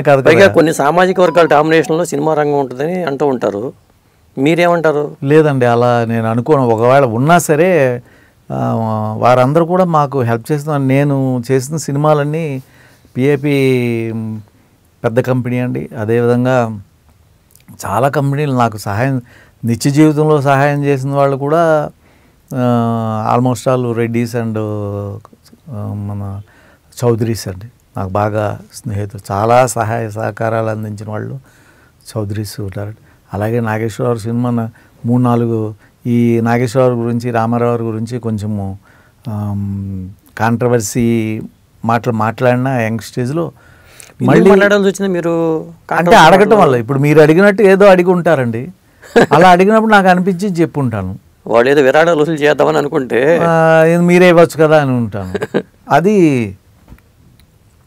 కాదు పైగా కొన్ని సామాజిక వర్గాల డామినేషన్లో సినిమా రంగం ఉంటుందని అంటూ ఉంటారు. మీరేమంటారు? లేదండి, అలా నేను అనుకోను. ఒకవేళ ఉన్నా సరే వారందరూ కూడా మాకు హెల్ప్ చేస్తున్నారు. నేను చేసిన సినిమాలన్నీ పిఏపి పెద్ద కంపెనీ అండి. అదేవిధంగా చాలా కంపెనీలు నాకు సహాయం, నిత్య జీవితంలో సహాయం చేసిన వాళ్ళు కూడా ఆల్మోస్ట్ ఆల్ రెడ్డీస్ అండ్ మన చౌదరీస్ అండి. నాకు బాగా స్నేహితులు, చాలా సహాయ సహకారాలు అందించిన వాళ్ళు చౌదరీస్ ఉంటారు. అలాగే నాగేశ్వరరావు సినిమా 3-4 ఈ నాగేశ్వరరావు గురించి, రామారావు గురించి కొంచెము కాంట్రవర్సీ మాట్లాడిన యంగ్ స్టేజ్లో మళ్ళీ మాట్లాడాల్సి వచ్చింది. మీరు అంటే అడగటం వల్ల, ఇప్పుడు మీరు అడిగినట్టు ఏదో అడిగి ఉంటారండి, అలా అడిగినప్పుడు నాకు అనిపించి చెప్పుంటాను. వాళ్ళు ఏదో విరాడాలు వసూలు చేద్దామని అనుకుంటే మీరే ఇవ్వచ్చు కదా అని ఉంటాను. అది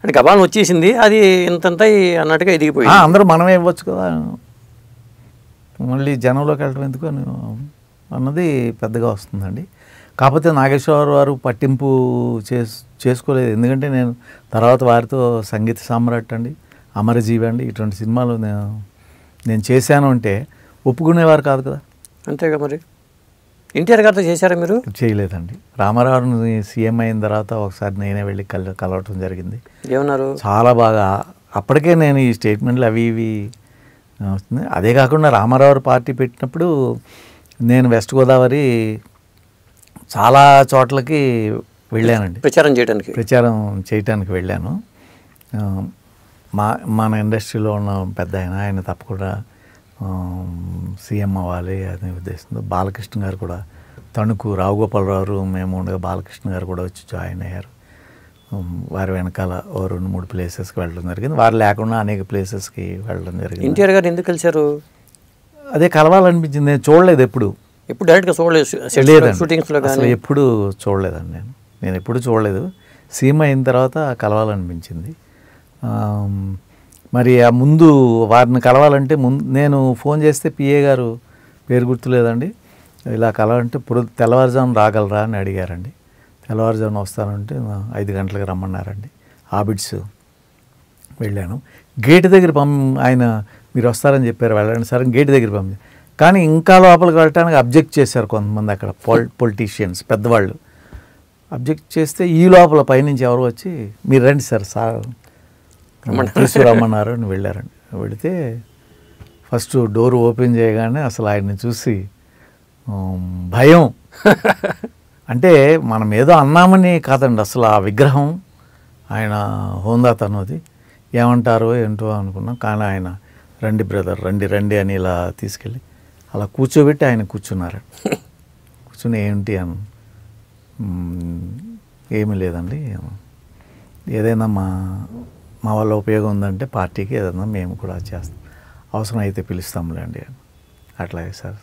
అంటే గబాలను వచ్చేసింది, అది ఇంతంతా అన్నట్టుగా ఎదిగిపోయింది. అందరూ మనమే ఇవ్వచ్చు కదా, మళ్ళీ జనంలోకి వెళ్ళటం ఎందుకు అన్నది పెద్దగా వస్తుందండి. కాకపోతే నాగేశ్వరరావు వారు పట్టింపు చేసుకోలేదు. ఎందుకంటే నేను తర్వాత వారితో సంగీత సామ్రాట్ అండి, అమరజీవి అండి, ఇటువంటి సినిమాలు నేను చేశాను అంటే ఒప్పుకునేవారు కాదు కదా. అంతేగా. మరి ఎన్టీఆర్ గారితో చేశారా మీరు? చేయలేదండి. రామారావుని సీఎం అయిన తర్వాత ఒకసారి నేనే వెళ్ళి కలవటం జరిగింది. ఏమన్నారు? చాలా బాగా, అప్పటికే నేను ఈ స్టేట్మెంట్లు అవి ఇవి వస్తుంది. అదే కాకుండా రామారావు పార్టీ పెట్టినప్పుడు నేను వెస్ట్ గోదావరి చాలా చోట్లకి వెళ్ళానండి, ప్రచారం చేయటానికి వెళ్ళాను. మన ఇండస్ట్రీలో ఉన్న పెద్ద ఆయన తప్పకుండా సీఎం అవ్వాలి అనే ఉద్దేశంతో బాలకృష్ణ గారు కూడా, తణుకు రావుగోపాలరావు మేము ఉండగా బాలకృష్ణ గారు కూడా వచ్చి జాయిన్ అయ్యారు. వారి వెనకాల 2-3 ప్లేసెస్కి వెళ్ళడం జరిగింది. వారు లేకుండా అనేక ప్లేసెస్కి వెళ్ళడం జరిగింది. ఎన్టీఆర్ గారు ఎందుకు కలిశారు? అదే కలవాలనిపించింది. నేను చూడలేదు, ఎప్పుడు డైరెక్ట్గా చూడలేదు, అసలు ఎప్పుడు చూడలేదండి. నేను ఎప్పుడు చూడలేదు. సీఎం అయిన తర్వాత కలవాలనిపించింది. మరి ఆ ముందు వారిని కలవాలంటే నేను ఫోన్ చేస్తే పిఏ గారు, పేరు గుర్తులేదండి, ఇలా కలవాలంటే తెల్లవారుజామున రాగలరా అని అడిగారండి. తెల్లవారుజామున వస్తానంటే 5 గంటలకు రమ్మన్నారండి. ఆబిడ్స్ వెళ్ళాను. గేట్ దగ్గర ఆయన మీరు వస్తారని చెప్పారు, వెళ్ళండి సార్, గేట్ దగ్గర కానీ ఇంకా లోపలికి వెళ్ళటానికి అబ్జెక్ట్ చేశారు కొంతమంది అక్కడ పొలిటీషియన్స్ పెద్దవాళ్ళు. అబ్జెక్ట్ చేస్తే ఈ లోపల పైనుంచి ఎవరు వచ్చి మీరు రండి సార్ తీసుకురమ్మన్నారు అని వెళ్ళారండి. వెళితే ఫస్ట్ డోర్ ఓపెన్ చేయగానే అసలు ఆయన్ని చూసి భయం. అంటే మనం ఏదో అన్నామని కాదండి, అసలు ఆ విగ్రహం, ఆయన హోందాతనది ఏమంటారో ఏంటో అనుకున్నాం. కానీ ఆయన రండి బ్రదర్, రండి అని ఇలా తీసుకెళ్ళి అలా కూర్చోబెట్టి ఆయన కూర్చున్నారు. కూర్చుని ఏంటి అని, ఏమీ లేదండి, ఏదైనా మా వల్ల ఉపయోగం ఉందంటే పార్టీకి ఏదైనా మేము కూడా చేస్తాం, అవసరం అయితే పిలుస్తాంలేండి అని. అట్లాగే సార్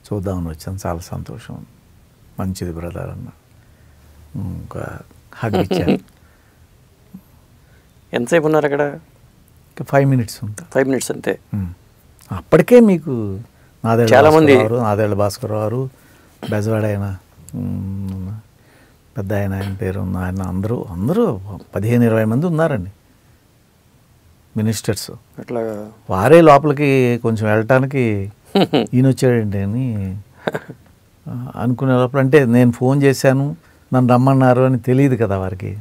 చూద్దామని వచ్చాను, చాలా సంతోషం, మంచిది బ్రదర్ అన్న, ఇంకా హగ్ ఇచ్చాను. ఎంతసేపు ఉన్నారు అక్కడ? 5 మినిట్స్ ఉంటా. 5 మినిట్స్ అంతే. అప్పటికే మీకు నాదేళ్ల భాస్కర్ గారు, బెజవాడ ఆయన పెద్ద ఆయన పేరు ఉన్న ఆయన, అందరూ 15-20 మంది ఉన్నారండి మినిస్టర్స్. అట్లా వారే లోపలికి కొంచెం వెళ్ళటానికి ఈయన వచ్చాడండి అని అనుకునే లోపల, అంటే నేను ఫోన్ చేశాను నన్ను రమ్మన్నారు అని తెలియదు కదా వారికి.